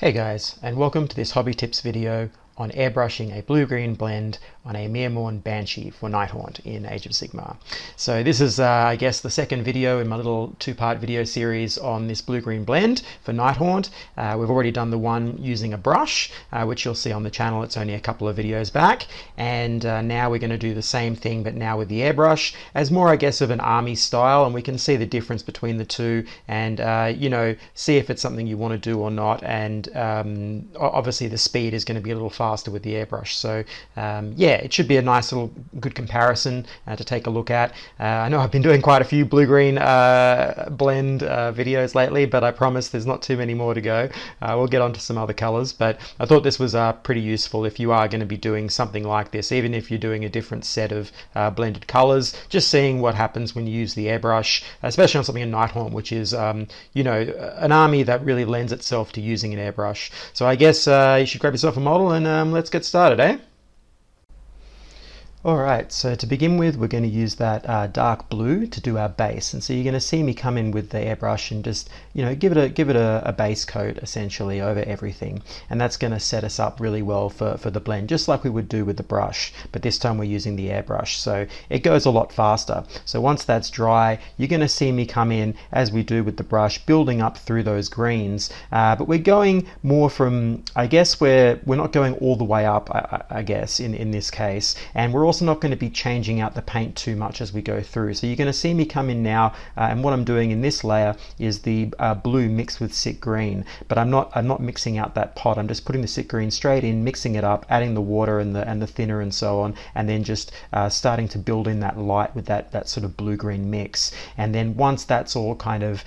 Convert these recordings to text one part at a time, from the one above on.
Hey guys, and welcome to this hobby tips video on airbrushing a blue-green blend on a Myrmourn Banshee for Nighthaunt in Age of Sigmar. So this is, I guess, the second video in my little two-part video series on this blue-green blend for Nighthaunt. We've already done the one using a brush, which you'll see on the channel. It's only a couple of videos back. And now we're going to do the same thing, but now with the airbrush, as more, I guess, of an army style, and we can see the difference between the two and, you know, see if it's something you want to do or not. And obviously the speed is going to be a little faster with the airbrush. So yeah, it should be a nice little good comparison to take a look at. I know I've been doing quite a few blue-green blend videos lately, but I promise there's not too many more to go. We'll get onto some other colors, but I thought this was pretty useful if you are going to be doing something like this, even if you're doing a different set of blended colors, just seeing what happens when you use the airbrush, especially on something in Nighthaunt, which is you know, an army that really lends itself to using an airbrush. So I guess you should grab yourself a model and let's get started, eh? Alright, so to begin with, we're going to use that dark blue to do our base. And so you're going to see me come in with the airbrush and just, you know, give it a base coat essentially over everything. And that's going to set us up really well for the blend, just like we would do with the brush. But this time we're using the airbrush, so it goes a lot faster. So once that's dry, you're going to see me come in, as we do with the brush, building up through those greens. But we're going more from, I guess, we're not going all the way up, I guess, in this case. And we're also not going to be changing out the paint too much as we go through. So you're going to see me come in now, and what I'm doing in this layer is the blue mixed with sick green, but I'm not mixing out that pot. I'm just putting the sick green straight in, mixing it up, adding the water and the thinner and so on, and then just starting to build in that light with that sort of blue-green mix. And then once that's all kind of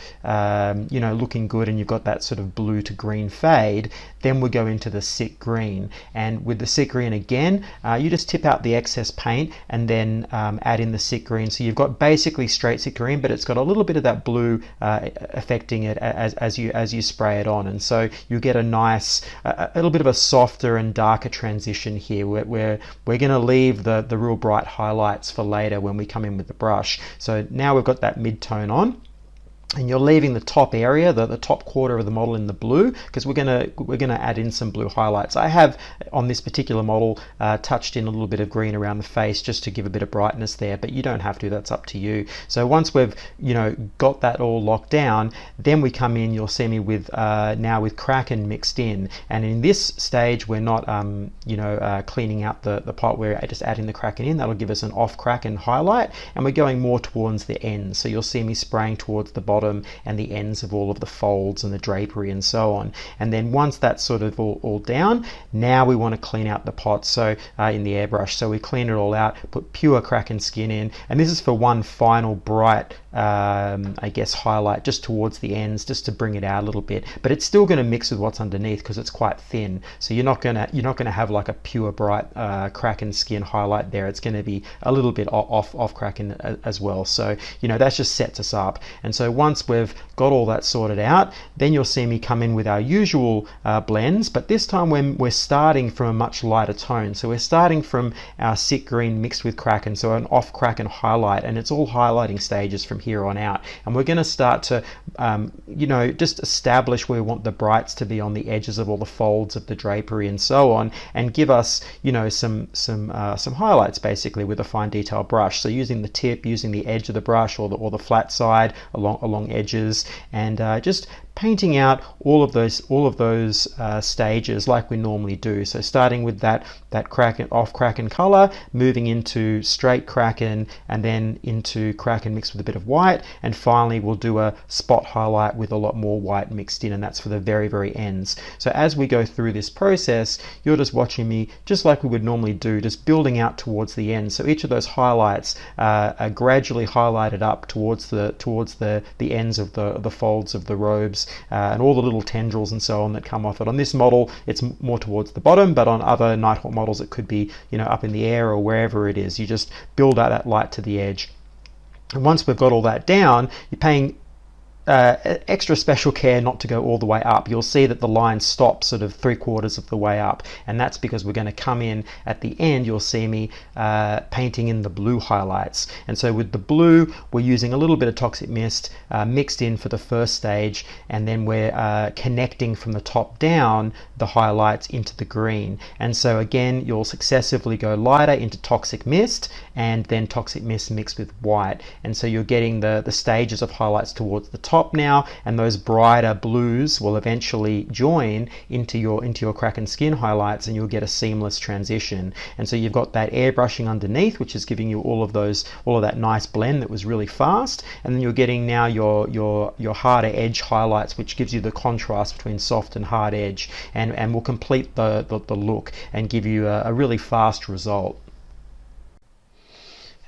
you know, looking good and you've got that sort of blue to green fade, then we go into the sick green. And with the sick green again, you just tip out the excess paint and then add in the sick green. So you've got basically straight sick green, but it's got a little bit of that blue affecting it as you spray it on. And so you get a nice, a little bit of a softer and darker transition here, where we're going to leave the real bright highlights for later when we come in with the brush. So now we've got that mid-tone on, and you're leaving the top area, the top quarter of the model, in the blue, because we're gonna add in some blue highlights. I have on this particular model touched in a little bit of green around the face just to give a bit of brightness there, but you don't have to, that's up to you. So once we've, you know, got that all locked down, then we come in, you'll see me with now with Kraken mixed in, and in this stage we're not you know, cleaning out the pot, we're just adding the Kraken in. That'll give us an off Kraken highlight, and we're going more towards the ends. So you'll see me spraying towards the bottom and the ends of all of the folds and the drapery and so on. And then once that's sort of all down, now we want to clean out the pot, so in the airbrush. So we clean it all out, put pure Kraken skin in, and this is for one final bright I guess highlight just towards the ends, just to bring it out a little bit. But it's still going to mix with what's underneath because it's quite thin, so you're not gonna have like a pure bright Kraken skin highlight there. It's going to be a little bit off Kraken as well. So you know, that just sets us up. And so once we've got all that sorted out, then you'll see me come in with our usual blends, but this time when we're starting from a much lighter tone. So we're starting from our sick green mixed with Kraken, so an off Kraken highlight, and it's all highlighting stages from here on out. And we're going to start to you know, just establish where we want the brights to be on the edges of all the folds of the drapery and so on, and give us, you know, some highlights basically with a fine detail brush. So using the tip, using the edge of the brush or the flat side along edges, and just painting out all of those stages like we normally do. So starting with that Kraken, off Kraken color, moving into straight Kraken, and then into Kraken mixed with a bit of white, and finally we'll do a spot highlight with a lot more white mixed in, and that's for the very ends. So as we go through this process, you're just watching me just like we would normally do, just building out towards the end. So each of those highlights are gradually highlighted up towards the ends of the folds of the robes, and all the little tendrils and so on that come off it. On this model it's more towards the bottom, but on other Nighthaunt models it could be, you know, up in the air or wherever it is. You just build out that light to the edge. And once we've got all that down, you're paying extra special care not to go all the way up. You'll see that the line stops sort of 3/4 of the way up, and that's because we're going to come in at the end. You'll see me painting in the blue highlights, and so with the blue we're using a little bit of Toxic Mist mixed in for the first stage, and then we're connecting from the top down the highlights into the green. And so again, you'll successively go lighter into Toxic Mist and then Toxic Mist mixed with white, and so you're getting the stages of highlights towards the top now, and those brighter blues will eventually join into your Kraken skin highlights, and you'll get a seamless transition. And so you've got that airbrushing underneath, which is giving you all of that nice blend that was really fast, and then you're getting now your harder edge highlights, which gives you the contrast between soft and hard edge, and will complete the look and give you a really fast result.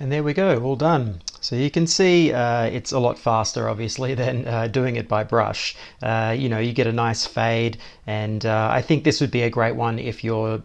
And there we go, all done. So you can see it's a lot faster, obviously, than doing it by brush. You get a nice fade, and I think this would be a great one if you're,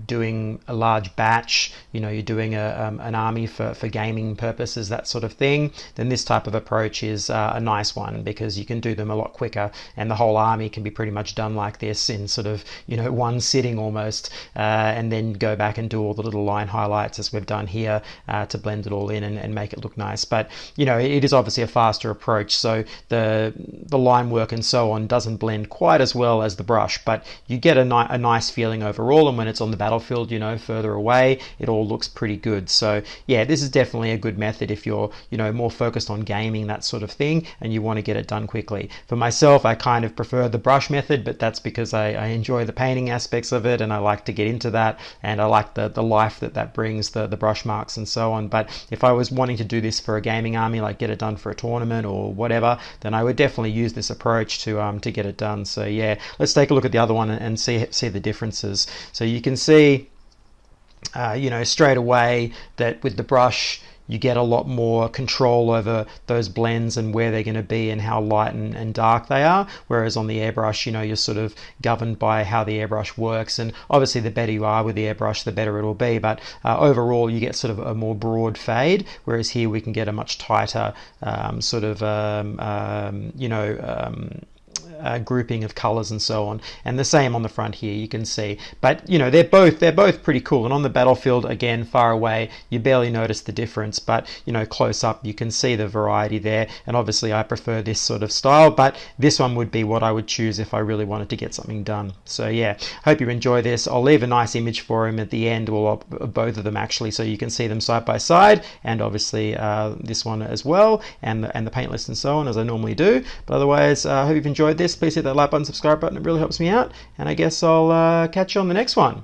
doing a large batch, you're doing an army for gaming purposes, that sort of thing. Then this type of approach is a nice one, because you can do them a lot quicker, and the whole army can be pretty much done like this in sort of, one sitting almost, and then go back and do all the little line highlights as we've done here to blend it all in and make it look nice. But it is obviously a faster approach, so the line work and so on doesn't blend quite as well as the brush, but you get a nice feeling overall, and when it's on the battlefield, further away, it all looks pretty good. So yeah, this is definitely a good method if you're more focused on gaming, that sort of thing, and you want to get it done quickly. For myself, I kind of prefer the brush method, but that's because I enjoy the painting aspects of it, and I like to get into that, and I like the life that brings, the brush marks and so on. But if I was wanting to do this for a gaming army, like get it done for a tournament or whatever, then I would definitely use this approach to get it done. So yeah, let's take a look at the other one and see the differences. So you can see straight away that with the brush you get a lot more control over those blends and where they're going to be and how light and dark they are, whereas on the airbrush, you're sort of governed by how the airbrush works, and obviously the better you are with the airbrush, the better it'll be, but overall you get sort of a more broad fade, whereas here we can get a much tighter grouping of colors and so on, and the same on the front here, you can see. But they're both pretty cool, and on the battlefield, again, far away, you barely notice the difference, but close up you can see the variety there. And obviously I prefer this sort of style, but this one would be what I would choose if I really wanted to get something done. So yeah, hope you enjoy this. I'll leave a nice image for him at the end, or both of them actually, so you can see them side by side, and obviously this one as well, and the paint list and so on, as I normally do. But otherwise, I hope you've enjoyed this. Please hit that like button, subscribe button, it really helps me out, and I guess I'll catch you on the next one.